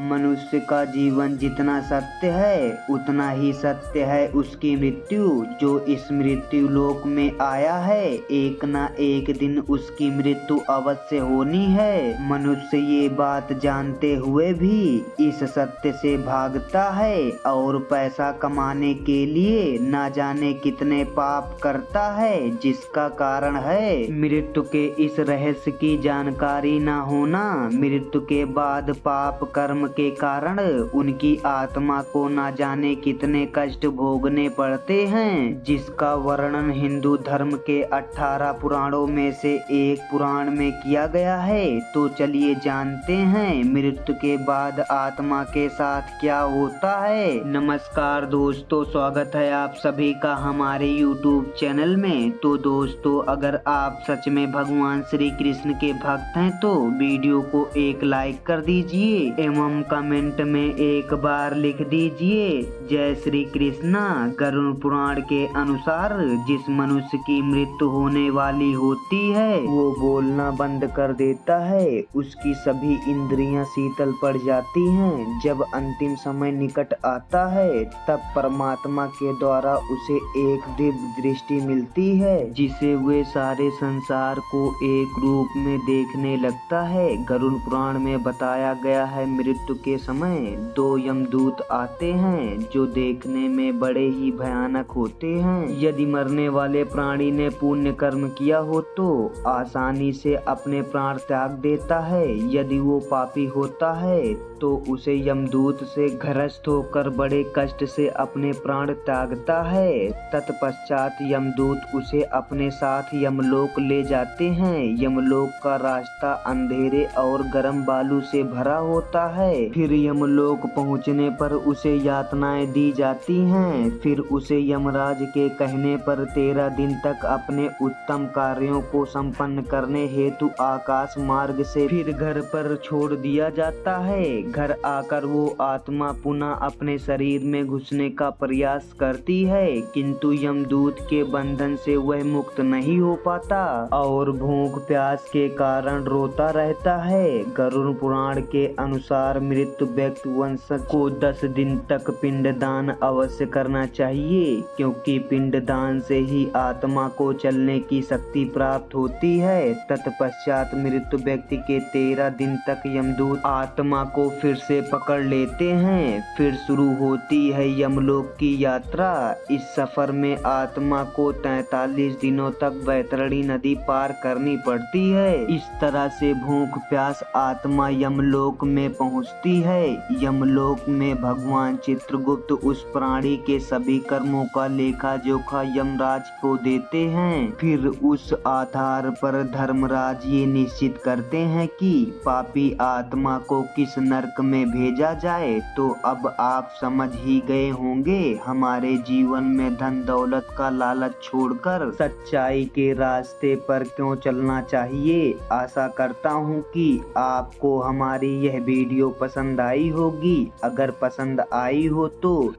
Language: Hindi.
मनुष्य का जीवन जितना सत्य है उतना ही सत्य है उसकी मृत्यु। जो इस मृत्यु लोक में आया है एक ना एक दिन उसकी मृत्यु अवश्य होनी है। मनुष्य ये बात जानते हुए भी इस सत्य से भागता है और पैसा कमाने के लिए ना जाने कितने पाप करता है, जिसका कारण है मृत्यु के इस रहस्य की जानकारी ना होना। मृत्यु के बाद पाप कर्म के कारण उनकी आत्मा को ना जाने कितने कष्ट भोगने पड़ते हैं, जिसका वर्णन हिंदू धर्म के 18 पुराणों में से एक पुराण में किया गया है। तो चलिए जानते हैं मृत्यु के बाद आत्मा के साथ क्या होता है। नमस्कार दोस्तों, स्वागत है आप सभी का हमारे YouTube चैनल में। तो दोस्तों, अगर आप सच में भगवान श्री कृष्ण के भक्त हैं तो वीडियो को एक लाइक कर दीजिए एवं कमेंट में एक बार लिख दीजिए जय श्री कृष्णा। गरुड़ पुराण के अनुसार जिस मनुष्य की मृत्यु होने वाली होती है वो बोलना बंद कर देता है, उसकी सभी इंद्रियां शीतल पड़ जाती हैं। जब अंतिम समय निकट आता है तब परमात्मा के द्वारा उसे एक दिव्य दृष्टि मिलती है जिसे वे सारे संसार को एक रूप में देखने लगता है। गरुड़ पुराण में बताया गया है मृत्यु के समय 2 यमदूत आते हैं जो देखने में बड़े ही भयानक होते हैं। यदि मरने वाले प्राणी ने पुण्य कर्म किया हो तो आसानी से अपने प्राण त्याग देता है, यदि वो पापी होता है तो उसे यमदूत से घरस्थ होकर बड़े कष्ट से अपने प्राण त्यागता है। तत्पश्चात यमदूत उसे अपने साथ यमलोक ले जाते हैं। यमलोक का रास्ता अंधेरे और गर्म बालू से भरा होता है। फिर यमलोक पहुंचने पर उसे यातनाएं दी जाती हैं। फिर उसे यमराज के कहने पर 13 दिन तक अपने उत्तम कार्यों को संपन्न करने हेतु आकाश मार्ग से फिर घर पर छोड़ दिया जाता है। घर आकर वो आत्मा पुनः अपने शरीर में घुसने का प्रयास करती है, किंतु यमदूत के बंधन से वह मुक्त नहीं हो पाता और भूख प्यास के कारण रोता रहता है। गरुड़ पुराण के अनुसार मृत व्यक्ति वंशज को 10 दिन तक पिंडदान अवश्य करना चाहिए, क्योंकि पिंडदान से ही आत्मा को चलने की शक्ति प्राप्त होती है। तत्पश्चात मृत व्यक्ति के 13 दिन तक यमदूत आत्मा को फिर से पकड़ लेते हैं। फिर शुरू होती है यमलोक की यात्रा। इस सफर में आत्मा को 43 दिनों तक वैतरणी नदी पार करनी पड़ती है। इस तरह से भूख प्यास आत्मा यमलोक में पहुंचती है। यमलोक में भगवान चित्रगुप्त उस प्राणी के सभी कर्मों का लेखा जोखा यमराज को देते हैं। फिर उस आधार पर धर्मराज ये निश्चित करते हैं कि पापी आत्मा को किस नरक में भेजा जाए। तो अब आप समझ ही गए होंगे हमारे जीवन में धन दौलत का लालच छोड़कर सच्चाई के रास्ते पर क्यों चलना चाहिए। आशा करता हूँ कि आपको हमारी यह वीडियो पसंद आई होगी। अगर पसंद आई हो तो